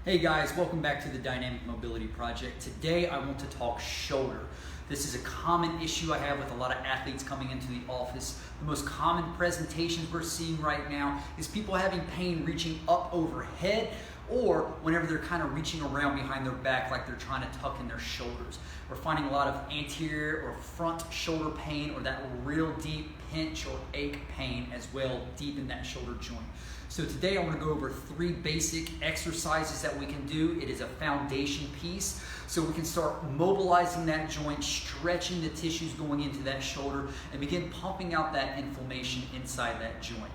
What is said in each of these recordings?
Hey guys, welcome back to the Dynamic Mobility Project. Today I want to talk shoulder. This is a common issue I have with a lot of athletes coming into the office. The most common presentations we're seeing right now is people having pain reaching up overhead, or whenever they're kind of reaching around behind their back like they're trying to tuck in their shoulders. We're finding a lot of anterior or front shoulder pain, or that real deep pinch or ache pain as well, deep in that shoulder joint. So today I want to go over 3 basic exercises that we can do. It is a foundation piece, so we can start mobilizing that joint, stretching the tissues going into that shoulder, and begin pumping out that inflammation inside that joint.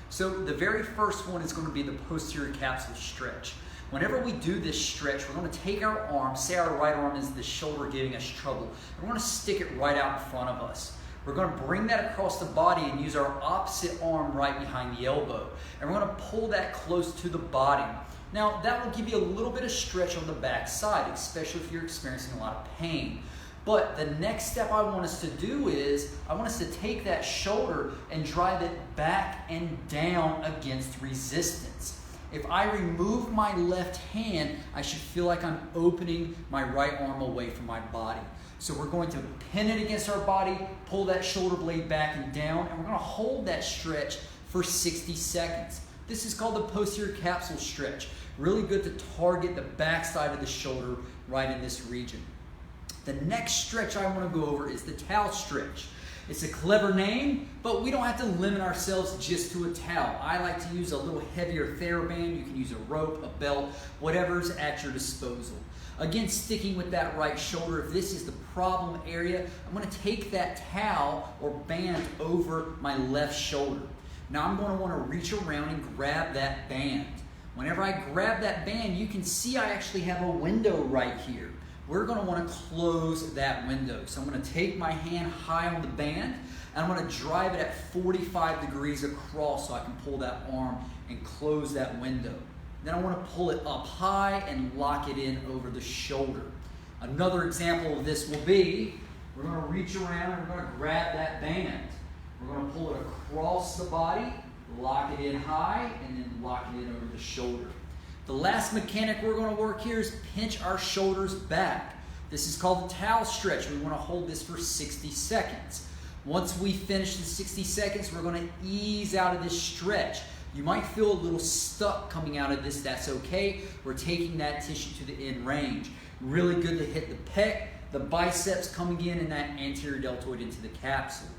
So the very first one is going to be the posterior capsule stretch. Whenever we do this stretch, we're going to take our arm, say our right arm is the shoulder giving us trouble, and we're going to stick it right out in front of us. We're going to bring that across the body and use our opposite arm right behind the elbow. And we're going to pull that close to the body. Now, that will give you a little bit of stretch on the back side, especially if you're experiencing a lot of pain. But the next step I want us to do is, I want us to take that shoulder and drive it back and down against resistance. If I remove my left hand, I should feel like I'm opening my right arm away from my body. So we're going to pin it against our body, pull that shoulder blade back and down, and we're going to hold that stretch for 60 seconds. This is called the posterior capsule stretch. Really good to target the back side of the shoulder right in this region. The next stretch I want to go over is the towel stretch. It's a clever name, but we don't have to limit ourselves just to a towel. I like to use a little heavier TheraBand. You can use a rope, a belt, whatever's at your disposal. Again, sticking with that right shoulder, if this is the problem area, I'm going to take that towel or band over my left shoulder. Now I'm going to want to reach around and grab that band. Whenever I grab that band, you can see I actually have a window right here. We're going to want to close that window. So I'm going to take my hand high on the band, and I'm going to drive it at 45 degrees across so I can pull that arm and close that window. Then I want to pull it up high and lock it in over the shoulder. Another example of this will be, we're going to reach around and we're going to grab that band. We're going to pull it across the body, lock it in high, and then lock it in over the shoulder. The last mechanic we're going to work here is pinch our shoulders back. This is called the towel stretch. We want to hold this for 60 seconds. Once we finish the 60 seconds, we're going to ease out of this stretch. You might feel a little stuck coming out of this. That's okay. We're taking that tissue to the end range. Really good to hit the pec, the biceps coming in, and that anterior deltoid into the capsule.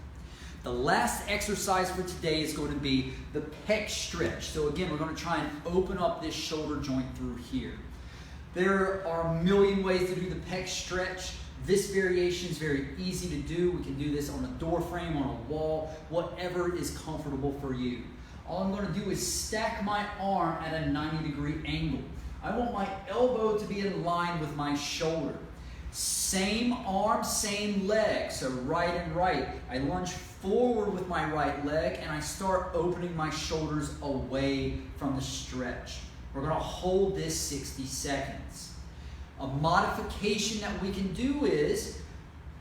The last exercise for today is going to be the pec stretch. So again, we're going to try and open up this shoulder joint through here. There are a million ways to do the pec stretch. This variation is very easy to do. We can do this on a door frame, on a wall, whatever is comfortable for you. All I'm going to do is stack my arm at a 90-degree angle. I want my elbow to be in line with my shoulder. Same arm, same leg, so right and right. I lunge forward with my right leg and I start opening my shoulders away from the stretch. We're going to hold this 60 seconds. A modification that we can do is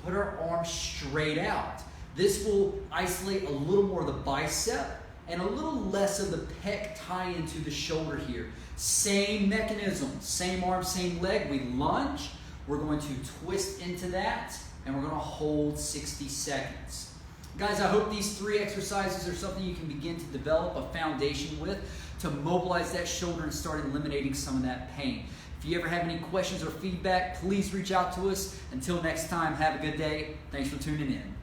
put our arm straight out. This will isolate a little more of the bicep and a little less of the pec tie into the shoulder here. Same mechanism, same arm, same leg. We lunge. We're going to twist into that, and we're going to hold 60 seconds. Guys, I hope these 3 exercises are something you can begin to develop a foundation with to mobilize that shoulder and start eliminating some of that pain. If you ever have any questions or feedback, please reach out to us. Until next time, have a good day. Thanks for tuning in.